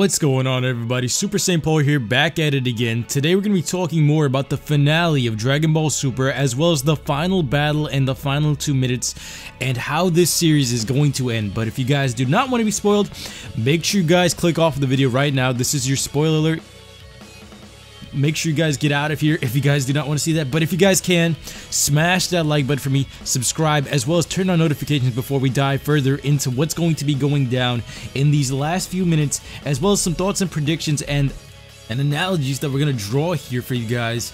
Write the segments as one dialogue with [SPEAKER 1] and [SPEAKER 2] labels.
[SPEAKER 1] What's going on, everybody? SuperSaiyanPaul here, back at it again. Today we're going to be talking more about the finale of Dragon Ball Super, as well as the final battle and the final 2 minutes, and how this series is going to end. But if you guys do not want to be spoiled, make sure you guys click off the video right now. This is your spoiler alert. Make sure you guys get out of here if you guys do not want to see that. But if you guys can, smash that like button for me, subscribe, as well as turn on notifications before we dive further into what's going to be going down in these last few minutes, as well as some thoughts and predictions and analogies that we're going to draw here for you guys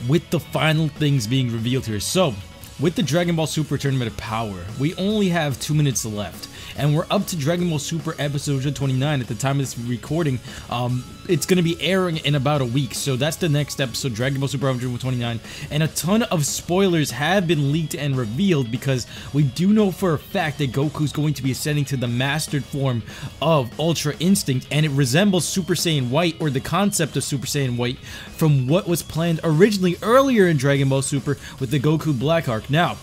[SPEAKER 1] with the final things being revealed here. So, with the Dragon Ball Super Tournament of Power, we only have 2 minutes left, and we're up to Dragon Ball Super episode 129 at the time of this recording. It's going to be airing in about a week, so that's the next episode, Dragon Ball Super 129, and a ton of spoilers have been leaked and revealed, because we do know for a fact that Goku's going to be ascending to the mastered form of Ultra Instinct, and it resembles Super Saiyan White, or the concept of Super Saiyan White, from what was planned originally earlier in Dragon Ball Super with the Goku Black Arc. Now,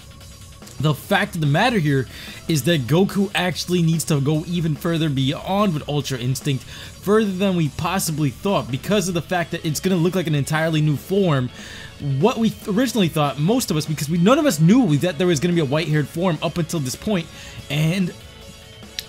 [SPEAKER 1] the fact of the matter here is that Goku actually needs to go even further beyond with Ultra Instinct, further than we possibly thought, because of the fact that it's going to look like an entirely new form. What we originally thought, most of us, because none of us knew that there was going to be a white-haired form up until this point, and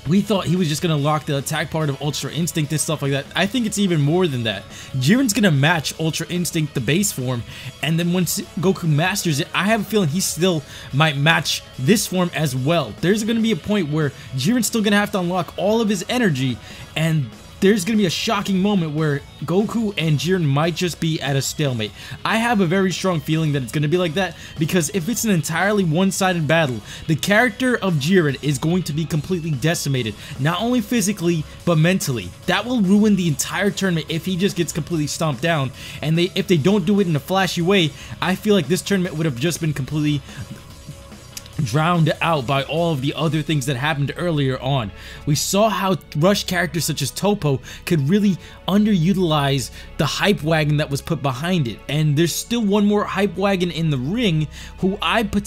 [SPEAKER 1] we thought he was just going to lock the attack part of Ultra Instinct and stuff like that. I think it's even more than that. Jiren's going to match Ultra Instinct, the base form, and then once Goku masters it, I have a feeling he still might match this form as well. There's going to be a point where Jiren's still going to have to unlock all of his energy, and there's going to be a shocking moment where Goku and Jiren might just be at a stalemate. I have a very strong feeling that it's going to be like that, because if it's an entirely one-sided battle, the character of Jiren is going to be completely decimated, not only physically, but mentally. That will ruin the entire tournament if he just gets completely stomped down, and if they don't do it in a flashy way, I feel like this tournament would have just been completely drowned out by all of the other things that happened earlier on. We saw how rush characters such as Toppo could really underutilize the hype wagon that was put behind it, and there's still one more hype wagon in the ring who I think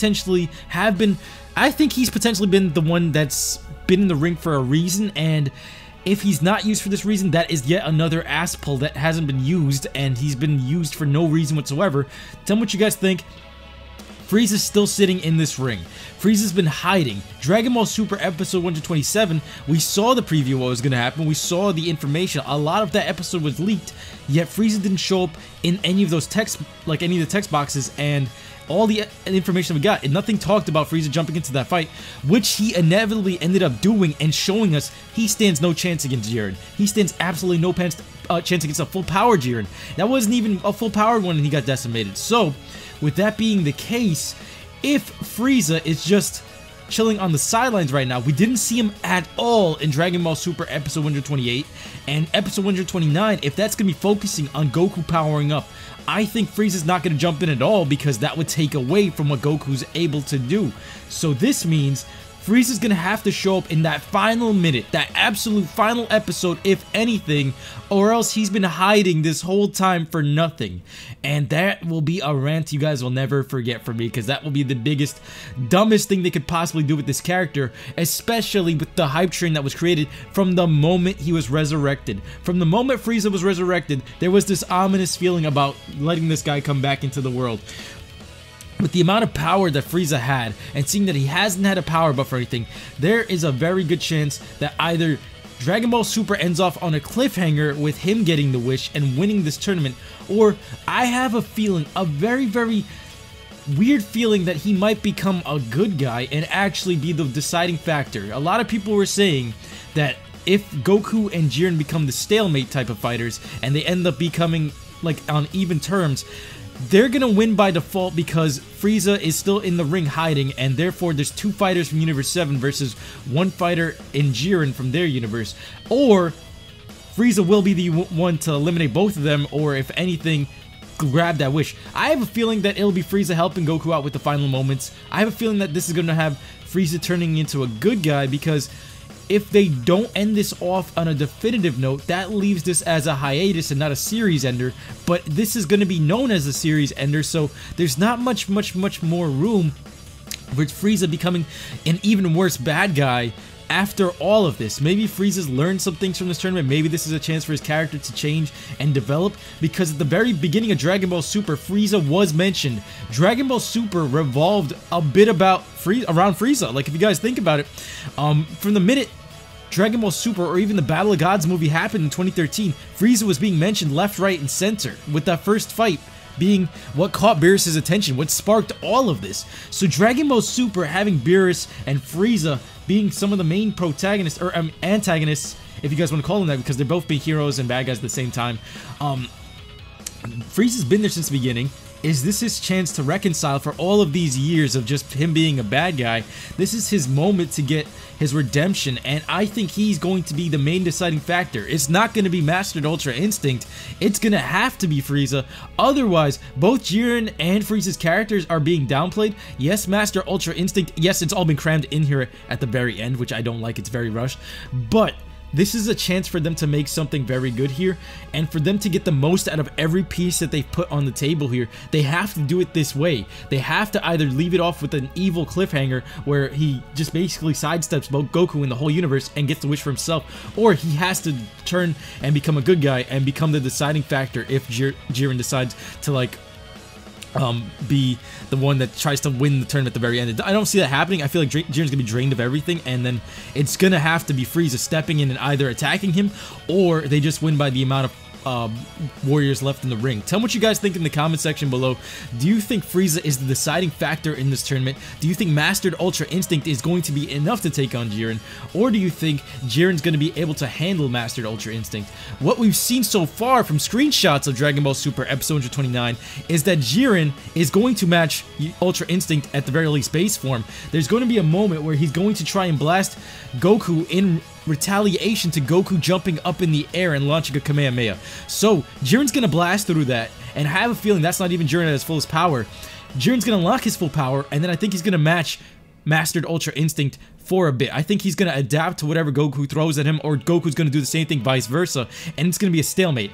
[SPEAKER 1] he's potentially been the one that's been in the ring for a reason, and if he's not used for this reason, that is yet another ass pull that hasn't been used, and he's been used for no reason whatsoever. Tell me what you guys think. Frieza's still sitting in this ring. Frieza's been hiding. Dragon Ball Super episode 127, we saw the preview of what was going to happen. We saw the information. A lot of that episode was leaked, yet Frieza didn't show up in any of those text, like any of the text boxes, and all the information we got, and nothing talked about Frieza jumping into that fight, which he inevitably ended up doing and showing us he stands no chance against Jiren. He stands absolutely no chance against a full power Jiren. That wasn't even a full powered one and he got decimated. So, with that being the case, if Frieza is just chilling on the sidelines right now, we didn't see him at all in Dragon Ball Super episode 128 and episode 129. If that's going to be focusing on Goku powering up, I think Frieza's not going to jump in at all, because that would take away from what Goku's able to do. So this means Frieza's going to have to show up in that final minute, that absolute final episode, if anything, or else he's been hiding this whole time for nothing. And that will be a rant you guys will never forget from me, because that will be the biggest, dumbest thing they could possibly do with this character, especially with the hype train that was created from the moment he was resurrected. From the moment Frieza was resurrected, there was this ominous feeling about letting this guy come back into the world. With the amount of power that Frieza had, and seeing that he hasn't had a power buff or anything, there is a very good chance that either Dragon Ball Super ends off on a cliffhanger with him getting the wish and winning this tournament, or I have a feeling, a very, very weird feeling, that he might become a good guy and actually be the deciding factor. A lot of people were saying that if Goku and Jiren become the stalemate type of fighters, and they end up becoming like on even terms, they're gonna win by default, because Frieza is still in the ring hiding, and therefore there's 2 fighters from Universe 7 versus 1 fighter in Jiren from their universe. Or Frieza will be the one to eliminate both of them, or if anything, grab that wish. I have a feeling that it'll be Frieza helping Goku out with the final moments. I have a feeling that this is gonna have Frieza turning into a good guy, because if they don't end this off on a definitive note, that leaves this as a hiatus and not a series ender, but this is going to be known as a series ender, so there's not much more room for Frieza becoming an even worse bad guy after all of this, maybe Frieza's learned some things from this tournament. Maybe this is a chance for his character to change and develop, because at the very beginning of Dragon Ball Super, Frieza was mentioned. Dragon Ball Super revolved a bit about around Frieza. Like, if you guys think about it, from the minute Dragon Ball Super or even the Battle of Gods movie happened in 2013, Frieza was being mentioned left, right, and center, with that first fight being what caught Beerus' attention, what sparked all of this. So Dragon Ball Super having Beerus and Frieza being some of the main protagonists, or antagonists, if you guys want to call them that, because they're both being heroes and bad guys at the same time. Frieza's been there since the beginning. Is this his chance to reconcile for all of these years of just him being a bad guy? This is his moment to get his redemption, and I think he's going to be the main deciding factor. It's not going to be Mastered Ultra Instinct. It's going to have to be Frieza. Otherwise, both Jiren and Frieza's characters are being downplayed. Yes, Master Ultra Instinct. Yes, it's all been crammed in here at the very end, which I don't like. It's very rushed. But this is a chance for them to make something very good here, and for them to get the most out of every piece that they've put on the table here. They have to do it this way. They have to either leave it off with an evil cliffhanger where he just basically sidesteps both Goku and the whole universe and gets the wish for himself, or he has to turn and become a good guy and become the deciding factor if Jiren decides to, like, be the one that tries to win the tournament at the very end. I don't see that happening. I feel like Jiren's gonna be drained of everything, and then it's gonna have to be Frieza stepping in and either attacking him, or they just win by the amount of warriors left in the ring. Tell me what you guys think in the comment section below. Do you think Frieza is the deciding factor in this tournament? Do you think Mastered Ultra Instinct is going to be enough to take on Jiren? Or do you think Jiren's going to be able to handle Mastered Ultra Instinct? What we've seen so far from screenshots of Dragon Ball Super Episode 129 is that Jiren is going to match Ultra Instinct at the very least base form. There's going to be a moment where he's going to try and blast Goku in retaliation to Goku jumping up in the air and launching a Kamehameha. So Jiren's gonna blast through that, and I have a feeling that's not even Jiren at his fullest power. Jiren's gonna unlock his full power, and then I think he's gonna match Mastered Ultra Instinct for a bit. I think he's gonna adapt to whatever Goku throws at him, or Goku's gonna do the same thing, vice versa, and it's gonna be a stalemate.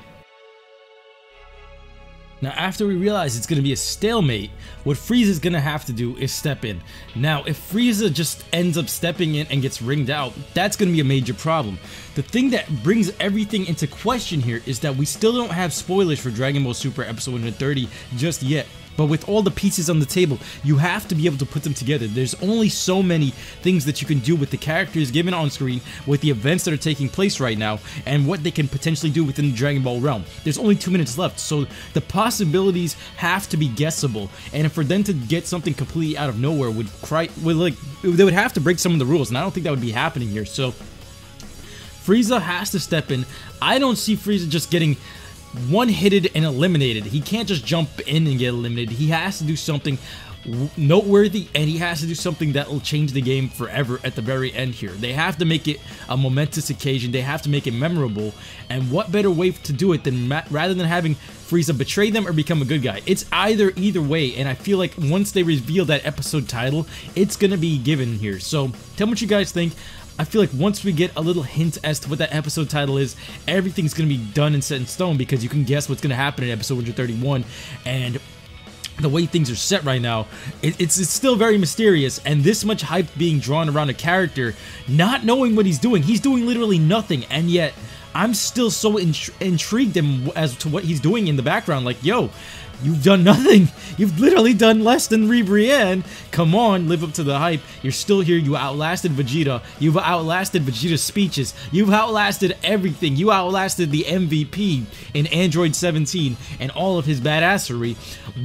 [SPEAKER 1] Now, after we realize it's going to be a stalemate, what Frieza's going to have to do is step in. Now, if Frieza just ends up stepping in and gets ringed out, that's going to be a major problem. The thing that brings everything into question here is that we still don't have spoilers for Dragon Ball Super Episode 130 just yet. But with all the pieces on the table, you have to be able to put them together. There's only so many things that you can do with the characters given on screen, with the events that are taking place right now, and what they can potentially do within the Dragon Ball realm. There's only 2 minutes left, so the possibilities have to be guessable. And for them to get something completely out of nowhere they would have to break some of the rules, and I don't think that would be happening here. So Frieza has to step in. I don't see Frieza just getting one-hitted and eliminated. He can't just jump in and get eliminated. He has to do something noteworthy, and he has to do something that will change the game forever at the very end here. They have to make it a momentous occasion. They have to make it memorable, and what better way to do it than rather than having Frieza betray them or become a good guy? It's either way, and I feel like once they reveal that episode title, it's gonna be given here. So tell me what you guys think. I feel like once we get a little hint as to what that episode title is, everything's going to be done and set in stone, because you can guess what's going to happen in episode 131, and the way things are set right now, it's still very mysterious, and this much hype being drawn around a character, not knowing what he's doing literally nothing, and yet I'm still so intrigued as to what he's doing in the background. Like, yo, you've done nothing. You've literally done less than Ribrianne. Come on, live up to the hype. You're still here. You outlasted Vegeta. You've outlasted Vegeta's speeches. You've outlasted everything. You outlasted the MVP in Android 17 and all of his badassery.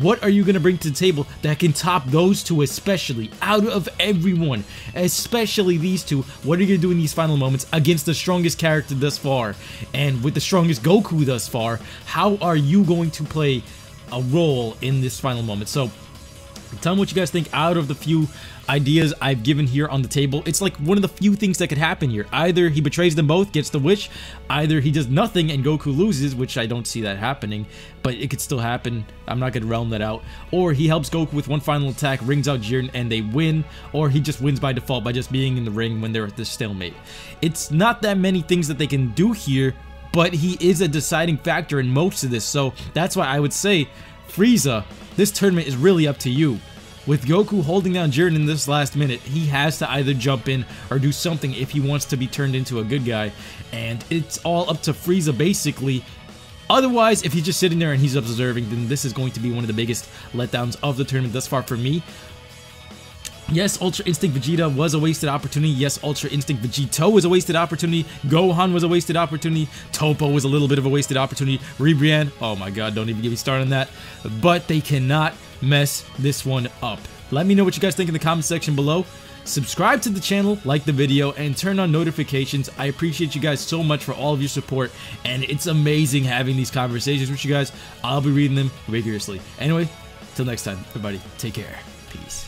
[SPEAKER 1] What are you going to bring to the table that can top those two, especially out of everyone, especially these two? What are you going to do in these final moments against the strongest character thus far, and with the strongest Goku thus far? How are you going to play a role in this final moment? So tell me what you guys think out of the few ideas I've given here on the table. It's like one of the few things that could happen here. Either he betrays them both, gets the wish, either he does nothing and Goku loses, which I don't see that happening, but it could still happen. I'm not going to realm that out. Or he helps Goku with one final attack, rings out Jiren, and they win, or he just wins by default by just being in the ring when they're at this stalemate. It's not that many things that they can do here, but he is a deciding factor in most of this, so that's why I would say, Frieza, this tournament is really up to you. with Goku holding down Jiren in this last minute, he has to either jump in or do something if he wants to be turned into a good guy. And it's all up to Frieza basically. Otherwise, if he's just sitting there and he's observing, then this is going to be one of the biggest letdowns of the tournament thus far for me. Yes, Ultra Instinct Vegeta was a wasted opportunity. Yes, Ultra Instinct Vegito was a wasted opportunity. Gohan was a wasted opportunity. Toppo was a little bit of a wasted opportunity. Ribrianne, oh my god, don't even get me started on that. But they cannot mess this one up. Let me know what you guys think in the comment section below. Subscribe to the channel, like the video, and turn on notifications. I appreciate you guys so much for all of your support, and it's amazing having these conversations with you guys. I'll be reading them vigorously. Anyway, till next time, everybody, take care. Peace.